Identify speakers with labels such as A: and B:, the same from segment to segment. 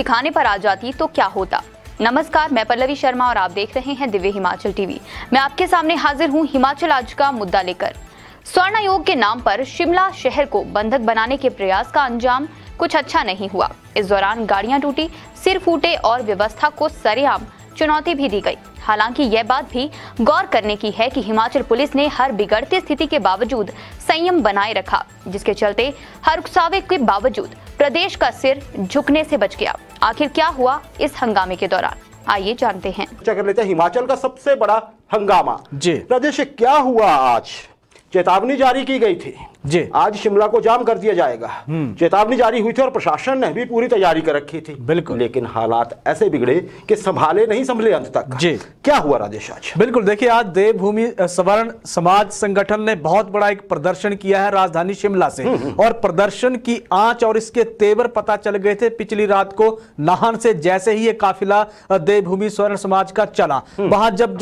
A: ठिकाने पर आ जाती तो क्या होता। नमस्कार, मैं पल्लवी शर्मा और आप देख रहे हैं दिव्य हिमाचल टीवी। मैं आपके सामने हाजिर हूं हिमाचल आज का मुद्दा लेकर। स्वर्ण आयोग के नाम पर शिमला शहर को बंधक बनाने के प्रयास का अंजाम कुछ अच्छा नहीं हुआ। इस दौरान गाड़ियां टूटी, सिर फूटे और व्यवस्था को सरेआम चुनौती भी दी गई। हालांकि यह बात भी गौर करने की है कि हिमाचल पुलिस ने हर बिगड़ती स्थिति के बावजूद संयम बनाए रखा, जिसके चलते हर उकसावे के बावजूद प्रदेश का सिर झुकने से बच गया। आखिर क्या हुआ इस हंगामे के दौरान, आइए जानते हैं।
B: कर लेते हैं हिमाचल का सबसे बड़ा हंगामा जी। प्रदेश क्या हुआ आज? चेतावनी जारी की गई थी जी, आज शिमला को जाम कर दिया जाएगा। चेतावनी जारी हुई थी और प्रशासन ने भी पूरी तैयारी कर रखी थी। बिल्कुल, लेकिन हालात ऐसे बिगड़े कि संभले अंत तक जी। क्या हुआ राजेश आज?
C: बिल्कुल, देखिए आज देवभूमि सवर्ण समाज संगठन ने बहुत बड़ा एक प्रदर्शन किया है राजधानी शिमला से, और प्रदर्शन की आंच और इसके तेवर पता चल गए थे पिछली रात को नाहन से। जैसे ही ये काफिला देवभूमि सवर्ण समाज का चला, वहां जब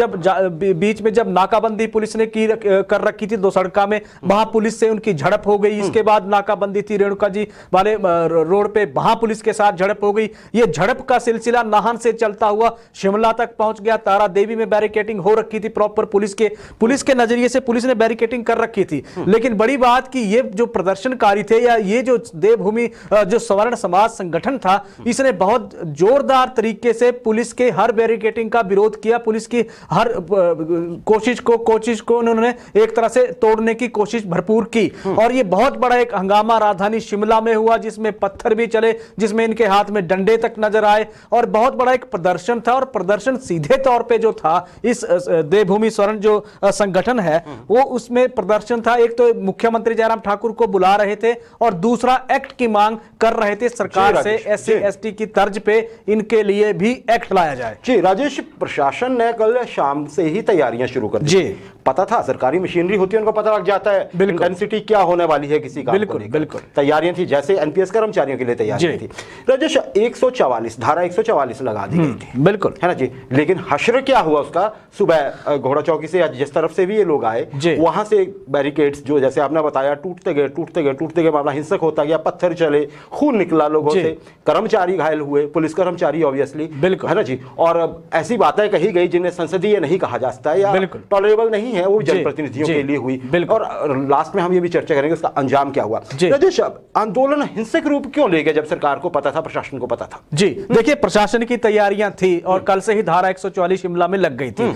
C: बीच में जब नाकाबंदी पुलिस ने कर रखी थी 2 सड़का में, वहां पुलिस से उनकी झड़प हो गई। इसके बाद नाकाबंदी थी रेणुका जी वाले रोड पे, वहां पुलिस के साथ झड़प हो गई। ये झड़प का सिलसिला नाहन से चलता हुआ शिमला तक पहुंच गया। तारा देवी में बैरिकेटिंग हो रखी थी प्रॉपर, पुलिस के नजरिए से पुलिस ने बैरिकेटिंग कर रखी थी। लेकिन बड़ी बात कि ये जो प्रदर्शनकारी थे या ये जो देवभूमि जो सवर्ण समाज संगठन था, इसने बहुत जोरदार तरीके से पुलिस के हर बैरिकेटिंग का विरोध किया। पुलिस की हर कोशिश को उन्होंने एक तरह से तोड़ने की कोशिश भरपूर की, और ये बहुत बड़ा एक हंगामा राजधानी शिमला में हुआ, जिसमें पत्थर भी चले, जिसमें इनके हाथ में डंडे तक नजर आए, और बहुत बड़ा एक प्रदर्शन था। और प्रदर्शन सीधे तौर पे जो था इस देवभूमि स्वर्ण जो संगठन है, वो उसमें प्रदर्शन था। एक तो मुख्यमंत्री जयराम ठाकुर को बुला रहे थे, और दूसरा एक्ट की मांग कर रहे थे सरकार से, SC ST की तर्ज पे इनके लिए भी एक्ट लाया जाए।
B: जी राजेश, प्रशासन ने कल शाम से ही तैयारियां शुरू कर दी जी। पता था, सरकारी मशीनरी होती है, उनको पता लग जाता है इंटेंसिटी क्या होने वाली है किसी काम को लेकर। तैयारियां थी, जैसे NPS कर्मचारियों के लिए तैयारियां थी। राजेश, 144 धारा 144 लगा दी गई थी, बिल्कुल है ना जी। लेकिन हश्र क्या हुआ उसका? सुबह घोड़ा चौकी से या जिस तरफ से भी ये लोग आए, वहां से बैरिकेड्स जो जैसे आपने बताया टूटते गए, मामला हिंसक होता गया, पत्थर चले, खून निकला लोगों से, कर्मचारी घायल हुए, पुलिस कर्मचारी ऑब्वियसली, बिल्कुल है ना जी। और ऐसी बातें कही गई जिन्हें संसदीय नहीं कहा जा सकता या टॉलरेबल नहीं है, वो जनप्रतिनिधियों के लिए हुई। और लास्ट में हम ये भी चर्चा करेंगे उसका अंजाम क्या हुआ। राजेश, आंदोलन हिंसक रूप क्यों ले गया जब सरकार को पता था, प्रशासन को पता था?
C: जी देखिए, प्रशासन की तैयारियां थी और कल से ही धारा 144 शिमला में लग गई थी।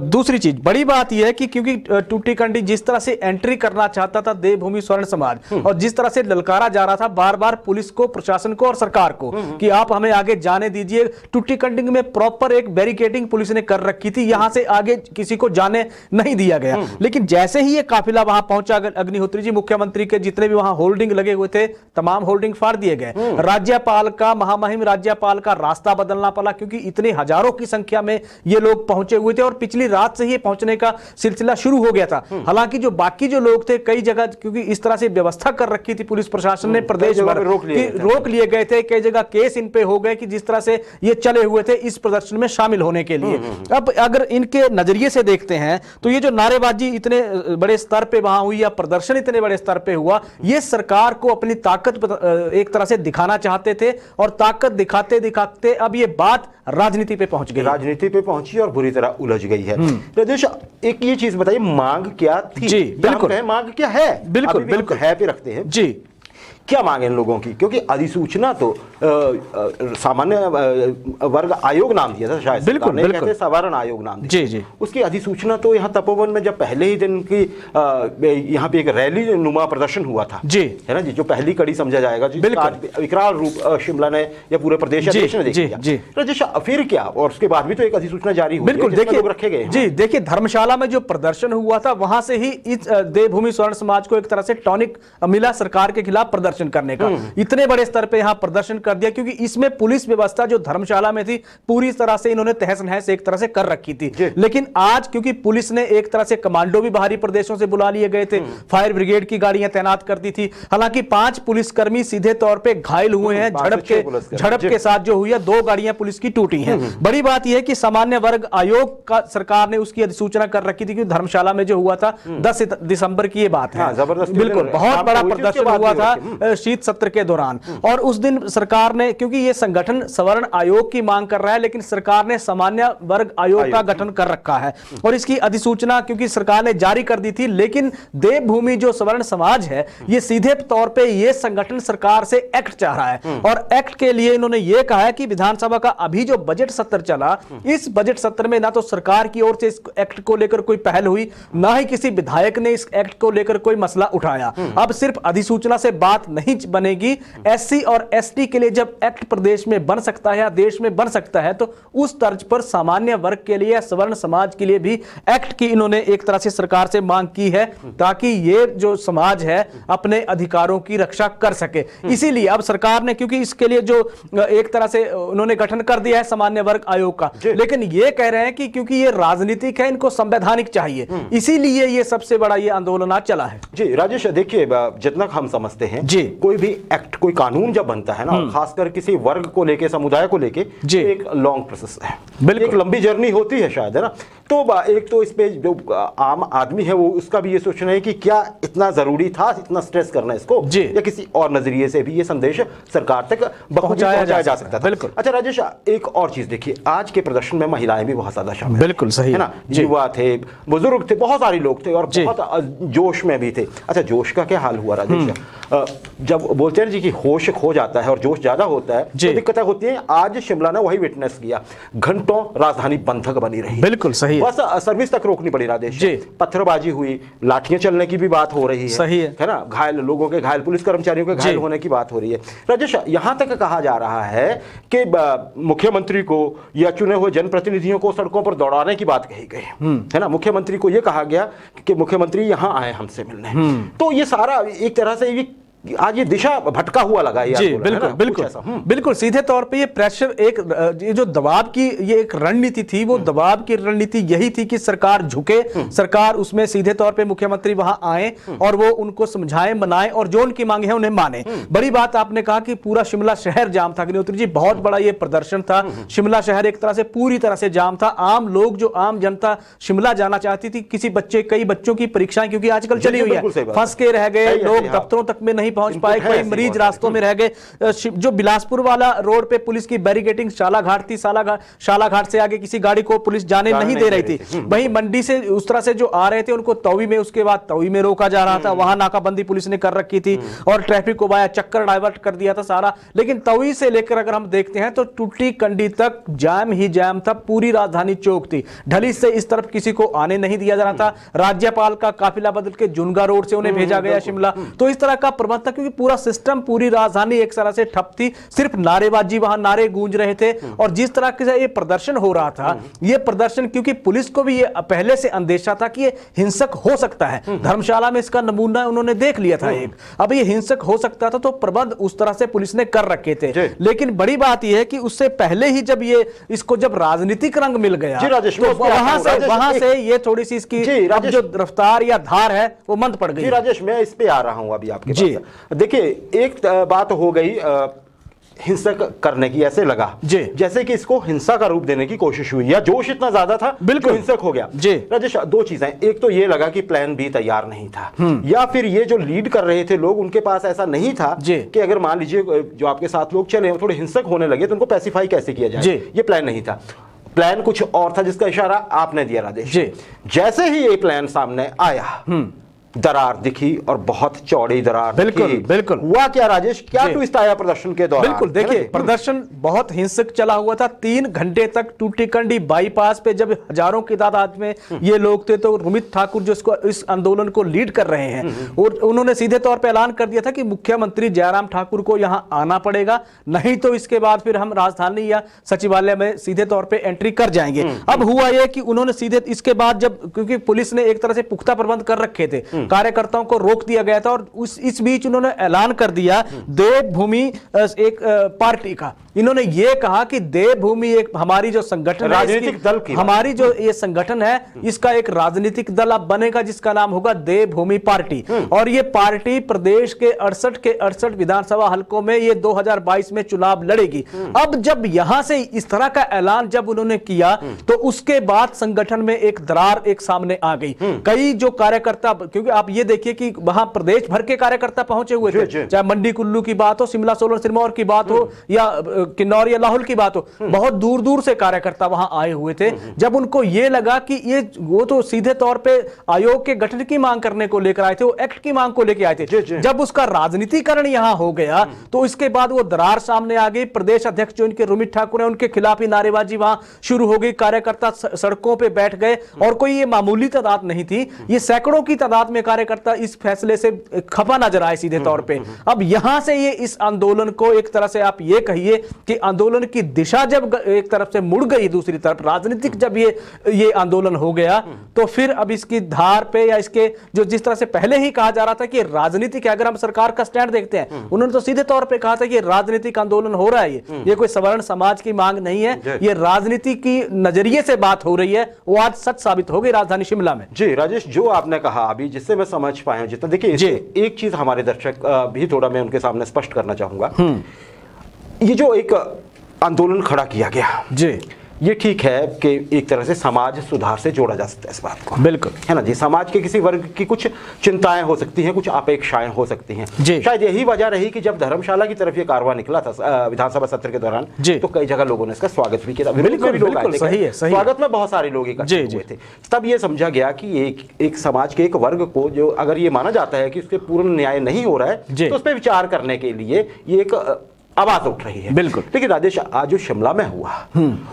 C: दूसरी चीज बड़ी बात यह है कि क्योंकि टूटी कंडी जिस तरह से एंट्री करना चाहता था देवभूमि स्वर्ण समाज, और जिस तरह से ललकारा जा रहा था बार बार पुलिस को, प्रशासन को और सरकार को कि आप हमें आगे जाने दीजिए। टूटी कंडी में प्रॉपर एक बैरिकेडिंग पुलिस ने कर रखी थी, यहां से आगे किसी को जाने नहीं दिया गया। लेकिन जैसे ही ये काफिला वहां पहुंचा, अग्निहोत्री जी मुख्यमंत्री के जितने भी वहां होल्डिंग लगे हुए थे, तमाम होल्डिंग फाड़ दिए गए। राज्यपाल का, महामहिम राज्यपाल का रास्ता बदलना पड़ा, क्योंकि इतने हजारों की संख्या में ये लोग पहुंचे हुए थे, और पिछली रात से ही पहुंचने का सिलसिला शुरू हो गया था। हालांकि जो बाकी जो लोग थे, कई जगह क्योंकि इस तरह से व्यवस्था कर रखी थी पुलिस प्रशासन ने, प्रदेश भर रोक लिए गए थे, कई जगह केस इन पे हो गए कि जिस तरह से ये चले हुए थे इस प्रदर्शन में शामिल होने के लिए। अब अगर इनके नजरिए से देखते हैं तो ये जो नारेबाजी इतने बड़े स्तर पे वहां हुई या प्रदर्शन इतने बड़े स्तर पे हुआ, ये सरकार को अपनी ताकत एक तरह से दिखाना चाहते थे, और ताकत दिखाते दिखाते अब ये बात राजनीति पे पहुंच गई,
B: राजनीति पे पहुंची और बुरी तरह उलझ गई है। राजेश, एक ये चीज बताइए, मांग क्या थी?
C: जी बिल्कुल,
B: मांग क्या है?
C: बिल्कुल बिल्कुल
B: है पे रखते हैं
C: जी।
B: क्या मांग है इन लोगों की? क्योंकि अधिसूचना तो सामान्य वर्ग आयोग नाम दिया था, शायद
C: बिल्कुल
B: कहते सवर्ण आयोग नाम दिया
C: जी जी।
B: उसकी अधिसूचना तो यहाँ तपोवन में जब पहले ही दिन की यहाँ पे एक रैली नुमा प्रदर्शन हुआ था जी, है ना जी, जो पहली कड़ी समझा जाएगा जी, विकराल रूप शिमला ने या पूरे प्रदेश ने देख लिया। राजेश, फिर क्या? और उसके बाद भी तो एक अधिसूचना जारी हुई,
C: बिल्कुल देखिए
B: रखे गए
C: जी। देखिए, धर्मशाला में जो प्रदर्शन हुआ था, वहां से ही इस देवभूमि स्वर्ण समाज को एक तरह से टॉनिक मिला सरकार के खिलाफ प्रदर्शन करने का। इतने बड़े स्तर पे यहां प्रदर्शन कर दिया, क्योंकि इसमें पुलिस व्यवस्था जो धर्मशाला में थी पूरी तरह से इन्होंने तहस नहस एक तरह से कर रखी थी। लेकिन आज क्योंकि पुलिस ने एक तरह से कमांडो भी बाहरी प्रदेशों से बुला लिए गए थे, फायर ब्रिगेड की गाड़ियां तैनात कर दी थी। हालांकि 5 पुलिसकर्मी सीधे तौर पे घायल हुए हैं, झड़प के साथ जो हुई है, 2 गाड़ियां पुलिस की टूटी हैं। बड़ी बात यह है कि सामान्य वर्ग आयोग का सरकार ने उसकी अधिसूचना कर रखी थी कि धर्मशाला में जो हुआ था 10 दिसंबर की ये बात है, बिल्कुल बहुत बड़ा प्रदर्शन हुआ था। शीत सत्र के दौरान, और उस दिन सरकार ने, क्योंकि ये संगठन सवर्ण आयोग की मांग कर रहा है, लेकिन सरकार ने सामान्य वर्ग आयोग का गठन कर रखा है और इसकी अधिसूचना क्योंकि सरकार ने जारी कर दी थी, लेकिन देवभूमि जो सवर्ण समाज है ये सीधे तौर पे ये संगठन सरकार से एक्ट चाह रहा है, और एक्ट के लिए इन्होंने ये कहा है कि विधानसभा का अभी जो बजट सत्र चला, इस बजट सत्र में ना तो सरकार की ओर से इस एक्ट को लेकर कोई पहल हुई, ना ही किसी विधायक ने इस एक्ट को लेकर कोई मसला उठाया। अब सिर्फ अधिसूचना से बात नहीं बनेगी, एससी और एसटी के लिए जब एक्ट प्रदेश में बन सकता है या देश में बन सकता है, तो उस तर्ज पर सामान्य वर्ग के लिए, सवर्ण समाज के लिए भी एक्ट की इन्होंने एक तरह से सरकार से मांग की है, ताकि ये जो समाज है अपने अधिकारों की रक्षा कर सके। इसीलिए अब सरकार ने, क्योंकि इसके लिए जो एक तरह से उन्होंने गठन कर दिया है सामान्य वर्ग आयोग का, लेकिन ये कह रहे हैं कि क्योंकि ये राजनीतिक है, इनको संवैधानिक चाहिए, इसीलिए ये सबसे बड़ा ये आंदोलन आज चला है।
B: जी राजेश, देखिए जितना हम समझते हैं जी, कोई भी एक्ट, कोई कानून जब बनता है ना, खासकर किसी वर्ग को लेके, समुदाय को लेके, एक लॉन्ग प्रोसेस है, एक लंबी जर्नी होती है शायद, है ना। तो एक तो इस पे जो आम आदमी है वो, उसका भी ये सोचना है कि क्या इतना जरूरी था इतना स्ट्रेस करना इसको, या किसी और नजरिए से भी ये संदेश सरकार तक पहुंचाया जा सकता था। बिल्कुल। अच्छा राजेश, एक और चीज देखिए, आज के प्रदर्शन में महिलाएं भी बहुत ज्यादा शामिल,
C: बिल्कुल सही
B: है ना, युवा थे, बुजुर्ग थे, बहुत सारे लोग थे और बहुत जोश में भी थे। अच्छा, जोश का क्या हाल हुआ राजेश? जब बोलते हैं जी कि होश खो जाता है और जोश ज्यादा होता है तो दिक्कतें होती है। आज शिमला ने वही विटनेस किया, घंटों राजधानी बंधक बनी रही।
C: बिल्कुल सही,
B: बस सर्विस तक रोकनी पड़ी राजेश, पत्थरबाजी हुई, लाठियां चलने की भी बात हो रही है,
C: सही है
B: ना, घायल लोगों के, घायल पुलिस कर्मचारियों के घायल होने की बात हो रही है। राजेश, यहां तक कहा जा रहा है कि मुख्यमंत्री को या चुने हुए जनप्रतिनिधियों को सड़कों पर दौड़ाने की बात कही गई, है ना। मुख्यमंत्री को यह कहा गया कि मुख्यमंत्री यहां आए हमसे मिलने। तो ये सारा एक तरह से ये आज ये दिशा भटका हुआ लगा है।
C: जी बिल्कुल बिल्कुल बिल्कुल, सीधे तौर पे ये प्रेशर, एक ये जो दबाव की ये एक रणनीति थी, वो दबाव की रणनीति यही थी कि सरकार झुके, सरकार उसमें सीधे तौर पे मुख्यमंत्री वहां आए और वो उनको समझाएं, मनाएं और जो उनकी मांगे हैं उन्हें माने। बड़ी बात आपने कहा कि पूरा शिमला शहर जाम था, अग्निहोत्री जी, बहुत बड़ा ये प्रदर्शन था। शिमला शहर एक तरह से पूरी तरह से जाम था। आम लोग, जो आम जनता शिमला जाना चाहती थी, किसी बच्चे, कई बच्चों की परीक्षाएं क्योंकि आजकल चली हुई है, फंस के रह गए लोग, दफ्तरों तक में नहीं पहुंच पाए, कोई मरीज रास्तों में रह गए। जो बिलासपुर वाला रोड पे पुलिस की बैरिकेडिंग शालाघाट थी, शालाघाट से आगे किसी गाड़ी को पुलिस जाने नहीं दे रही थी। वहीं मंडी से उस तरह से जो आ रहे थे उनको तवी में, उसके बाद तवी में रोका जा रहा था, वहां नाकाबंदी पुलिस ने कर रखी थी और ट्रैफिक को वाया चक्कर डाइवर्ट कर दिया था सारा। लेकिन तवी से लेकर अगर हम देखते हैं तो टूटी कंडी तक जाम ही जाम था, पूरी राजधानी चौक थी। ढली से इस तरफ किसी को आने नहीं दिया जा रहा था। राज्यपाल का काफिला बदल के जुनगा रोड से उन्हें भेजा गया शिमला। तो इस तरह का प्रबंध था, क्योंकि पूरा सिस्टम, पूरी राजधानी एक तरह से ठप थी, सिर्फ नारेबाजी, वहां नारे गूंज रहे थे। और जिस तरह से ये प्रदर्शन हो रहा था, ये प्रदर्शन, क्योंकि पुलिस को भी ये पहले से अंदेशा था कि ये हिंसक हो सकता है, धर्मशाला में इसका नमूना उन्होंने देख लिया था एक, अब ये हिंसक हो सकता था, तो प्रबंध उस तरह से पुलिस ने कर रखे थे। लेकिन बड़ी बात यह है कि उससे पहले ही जब ये इसको जब राजनीतिक रंग मिल गया, तो वहां से ये थोड़ी सी इसकी जो रफ्तार या धार है वो मंद पड़ गई।
B: राजेश, मैं इस पे आ रहा हूं अभी आपके पास। देखिए, एक बात हो गई हिंसक करने की, ऐसे लगा जैसे कि इसको हिंसा का रूप देने की कोशिश हुई, या जोश इतना ज्यादा था बिल्कुल हिंसक हो गया। राजेश, दो चीजें, एक तो ये लगा कि प्लान बी तैयार नहीं था, या फिर ये जो लीड कर रहे थे लोग, उनके पास ऐसा नहीं था कि अगर मान लीजिए जो आपके साथ लोग चले थोड़े हिंसक होने लगे तो उनको पैसिफाई कैसे किया जाए, ये प्लान नहीं था। प्लान कुछ और था जिसका इशारा आपने दिया राजेश। जैसे ही ये प्लान सामने आया, दरार दिखी और बहुत चौड़ी दरार।
C: बिल्कुल
B: हुआ क्या राजेश, क्या ट्विस्ट आया प्रदर्शन के दौरान?
C: बिल्कुल, देखिए प्रदर्शन बहुत हिंसक चला हुआ था। 3 घंटे तक टूटीकंडी बाईपास पे जब हजारों की तादाद में ये लोग थे, तो रुमित ठाकुर जो इस आंदोलन को लीड कर रहे हैं, और उन्होंने सीधे तौर पे ऐलान कर दिया था कि मुख्यमंत्री जयराम ठाकुर को यहां आना पड़ेगा, नहीं तो इसके बाद फिर हम राजधानी या सचिवालय में सीधे तौर पे एंट्री कर जाएंगे। अब हुआ यह कि उन्होंने सीधे इसके बाद, जब क्योंकि पुलिस ने एक तरह से पुख्ता प्रबंध कर रखे थे, कार्यकर्ताओं को रोक दिया गया था, और इस बीच उन्होंने ऐलान कर दिया देवभूमि एक पार्टी का। इन्होंने ये कहा कि देवभूमि एक हमारी जो संगठन
B: राजनीतिक दल की,
C: हमारी जो ये संगठन है, इसका एक राजनीतिक दल अब बनेगा जिसका नाम होगा देवभूमि पार्टी। और ये पार्टी प्रदेश के 68 विधानसभा हलकों में ये 2022 में चुनाव लड़ेगी। अब जब यहां से इस तरह का ऐलान जब उन्होंने किया, तो उसके बाद संगठन में एक दरार एक सामने आ गई। कई जो कार्यकर्ता, क्योंकि आप ये देखिए कि वहां प्रदेश भर के कार्यकर्ता पहुंचे हुए थे, चाहे मंडी कुल्लू की बात हो, शिमला सोलन सिरमौर की बात हो, या किन्नौर या लाहौल की बात हो, बहुत दूर दूर से कार्यकर्ता वहां आए हुए थे। जब उनको ये लगा कि ये वो तो सीधे तौर पे आयोग के गठन की मांग करने को लेकर आए थे, वो एक्ट की मांग को लेकर आए थे, जब उसका राजनीतिकरण यहां हो गया तो इसके बाद वो दरार सामने आ गई। प्रदेश अध्यक्ष जो इनके रोमित ठाकुर हैं, उनके खिलाफ ही नारेबाजी वहां शुरू हो गई, कार्यकर्ता सड़कों पे बैठ गए, और कोई ये मामूली तादाद नहीं थी, ये सैकड़ों की तादाद में कार्यकर्ता इस फैसले से खफा नजर आए सीधे तौर पे। अब यहां से ये इस आंदोलन को एक तरह से आप ये कहिए कि आंदोलन की दिशा जब एक तरफ से मुड़ गई, दूसरी तरफ राजनीतिक जब ये आंदोलन हो गया, तो फिर अब इसकी धार पे या इसके जो जिस तरह से पहले ही कहा जा रहा था कि राजनीतिक, अगर हम सरकार का स्टैंड देखते हैं, उन्होंने तो सीधे तौर पे कहा था कि राजनीतिक आंदोलन हो रहा है, ये कोई सवर्ण समाज की मांग नहीं है, ये राजनीति की नजरिए से बात हो रही है, वो आज सच साबित हो गई राजधानी शिमला में।
B: जी राजेश, जो आपने कहा अभी, जिससे मैं समझ पाया हूं जितना, देखिए एक चीज हमारे दर्शक भी थोड़ा मैं उनके सामने स्पष्ट करना चाहूंगा। ये जो एक आंदोलन खड़ा किया गया, जी ये ठीक है कि एक तरह से समाज सुधार से जोड़ा जा सकता है इस बात को, बिल्कुल है ना जी। समाज के किसी वर्ग की कुछ चिंताएं हो सकती हैं, कुछ अपेक्षाएं हो सकती हैं, शायद यही वजह रही कि जब धर्मशाला की तरफ ये कारवां निकला था विधानसभा सत्र के दौरान, तो कई जगह लोगों ने इसका स्वागत भी किया, स्वागत में बहुत सारे लोग इकट्ठे हुए थे। तब ये समझा गया कि एक समाज के एक वर्ग को, जो अगर ये माना जाता है कि उसके पूर्ण न्याय नहीं हो रहा है, तो उस पर विचार करने के लिए ये एक आवाज उठ रही है। बिल्कुल। लेकिन राजेश, आज जो शिमला में हुआ,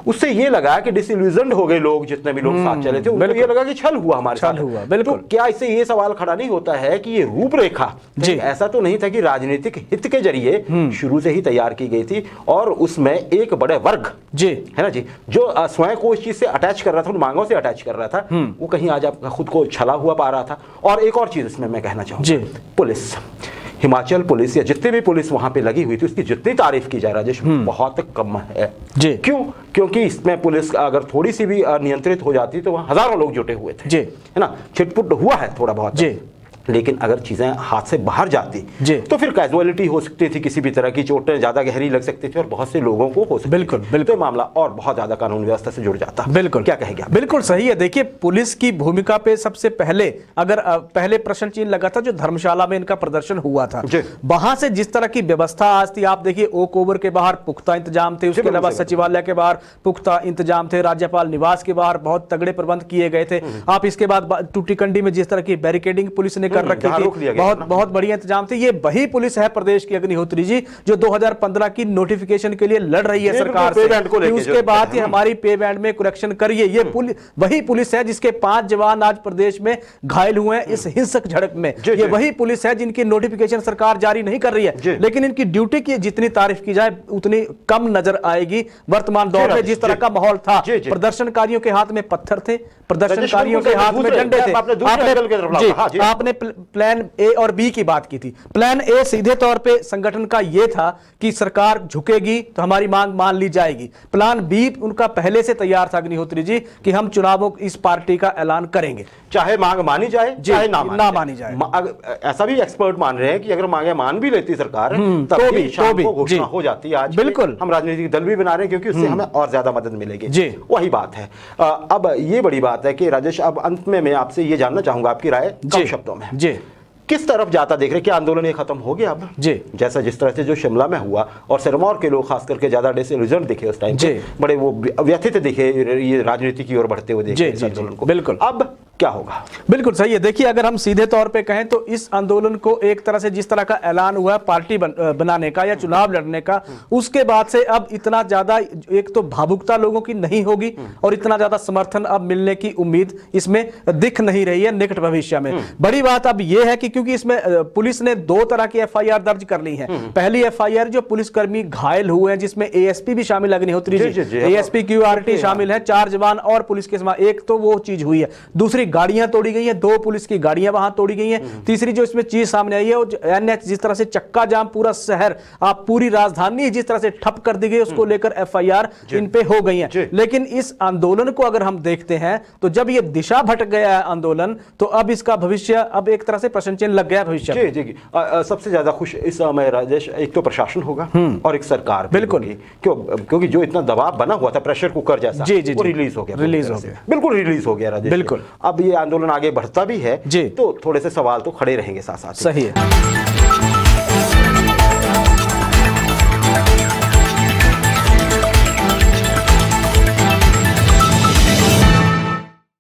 B: उससे ये लगा कि डिसइल्यूजन्ड हो गए लोग, जितने भी लोग साथ चले थे, उनको ये लगा कि छल हुआ हमारे साथ। बिल्कुल। तो क्या इससे ये सवाल खड़ा नहीं होता है कि ये रूपरेखा ऐसा तो नहीं था कि राजनीतिक हित के जरिए शुरू से ही तैयार की गई थी, और उसमें एक बड़े वर्ग है ना जी, जो स्वयं को इस चीज से अटैच कर रहा था, उन मांगों से अटैच कर रहा था, वो कहीं आज आप खुद को छला हुआ पा रहा था। और एक और चीज इसमें मैं कहना चाहूंगा, पुलिस, हिमाचल पुलिस या जितनी भी पुलिस वहां पे लगी हुई थी, उसकी जितनी तारीफ की जाए राजेश, बहुत कम है। क्यों? क्योंकि इसमें पुलिस अगर थोड़ी सी भी नियंत्रित हो जाती तो वहां हजारों लोग जुटे हुए थे, है ना। छिटपुट हुआ है थोड़ा बहुत, लेकिन अगर चीजें हाथ से बाहर जाती तो फिर कैजुअलिटी हो सकती थी, किसी भी तरह की चोटें ज्यादा गहरी लग सकती थी, और बहुत से लोगों को हो सकती। बिल्कुल। तो मामला और बहुत ज्यादा कानून व्यवस्था से जुड़ जाता। बिल्कुल। क्या कहेंगे? बिल्कुल
C: सही है। देखिए, पुलिस की भूमिका पे सबसे पहले अगर पहले प्रश्न चिन्ह लगा था जो धर्मशाला में इनका प्रदर्शन हुआ था, वहां से जिस तरह की व्यवस्था आज थी, आप देखिए ओक ओवर के बाहर पुख्ता इंतजाम थे, उसके अलावा सचिवालय के बाहर पुख्ता इंतजाम थे, राज्यपाल निवास के बाहर बहुत तगड़े प्रबंध किए गए थे। आप इसके बाद टूटीकंडी में जिस तरह की बैरिकेडिंग पुलिस ने कर रखी थी, बहुत बढ़िया इंतजाम थे। ये वही पुलिस है प्रदेश की, अग्निहोत्री जी, जो 2015 की नोटिफिकेशन के लिए लड़ रही है सरकार से, उसके बाद हमारी पे बैंड में करेक्शन करिए। ये वही पुलिस है जिसके 5 जवान आज प्रदेश में घायल हुए हैं इस हिंसक झड़प में। ये वही पुलिस है जिनकी नोटिफिकेशन सरकार जारी नहीं कर रही है, लेकिन इनकी ड्यूटी की जितनी तारीफ की जाए उतनी कम नजर आएगी वर्तमान दौर में। जिस तरह का माहौल था, प्रदर्शनकारियों के हाथ में पत्थर थे, प्रदर्शनकारियों के हाथ में डंडे थे। आपने प्लान ए और बी की बात की थी। प्लान ए सीधे तौर पे संगठन का यह था कि सरकार झुकेगी तो हमारी मांग मान ली जाएगी। प्लान बी उनका पहले से तैयार था अग्निहोत्री जी कि हम चुनावों इस पार्टी का ऐलान करेंगे,
B: चाहे मांग मानी जाए चाहे ना मानी जाए। ऐसा भी एक्सपर्ट मान रहे हैं कि अगर मांगे मान भी लेती सरकार तो भी शाम को घोषणा हो जाती। आज बिल्कुल हम राजनीतिक दल भी बना रहे हैं क्योंकि उससे हमें और ज्यादा मदद मिलेगी। वही बात है। अब ये बड़ी बात है कि राजेश, अब अंत में मैं आपसे ये जानना चाहूंगा आपकी राय कम शब्दों में, किस तरफ जाता देख रहे? क्या आंदोलन ये खत्म हो गया अब? जैसा जिस तरह से जो शिमला में हुआ, और सिरमौर के लोग खास करके ज्यादा डिसइल्यूजन्ड दिखे उस टाइम पे, बड़े वो व्यथित दिखे ये राजनीति की ओर बढ़ते हुए देखे इस आंदोलन को। बिल्कुल। अब क्या होगा?
C: बिल्कुल सही है। देखिए, अगर हम सीधे तौर पे कहें तो इस आंदोलन को एक तरह से जिस तरह का ऐलान हुआ पार्टी बनाने का या चुनाव लड़ने का, उसके बाद से अब इतना ज्यादा एक तो भावुकता लोगों की नहीं होगी और इतना ज्यादा समर्थन अब मिलने की उम्मीद इसमें दिख नहीं रही है निकट भविष्य में। बड़ी बात अब यह है कि क्योंकि इसमें पुलिस ने 2 तरह की एफआईआर दर्ज कर ली है। पहली एफआईआर जो पुलिसकर्मी घायल हुए हैं, जिसमें एएसपी भी शामिल, अग्निहोत्री जी, एएसपी क्यूआरटी शामिल है, 4 जवान और पुलिस के समान, एक तो वो चीज हुई है। दूसरी गाड़ियां तोड़ी गई हैं, 2 पुलिस की गाड़ियां वहां तोड़ी गई हैं। तीसरी जो इसमें चीज सामने आई है वो एनएच जिस तरह से चक्का जाम, पूरा शहर, आप पूरी राजधानी जिस तरह से ठप कर दी गई, उसको लेकर एफआईआर इन पे हो गई है। लेकिन इस आंदोलन को अगर हम देखते हैं तो जब ये दिशा भटक गया है आंदोलन, तो अब इसका भविष्य अब एक तरह से प्रश्न चिन्ह लग गया भविष्य।
B: जी। सबसे ज्यादा खुश इस समय राजेश एक तो प्रशासन होगा और एक सरकार। बिल्कुल। क्योंकि जो इतना दबाव बना हुआ था, प्रेशर कुकर जैसा, वो रिलीज हो गया। बिल्कुल रिलीज हो गया राजेश। बिल्कुल। अब ये आंदोलन आगे बढ़ता भी है
C: जी,
B: तो थोड़े से सवाल तो खड़े रहेंगे साथ साथ।
C: सही है।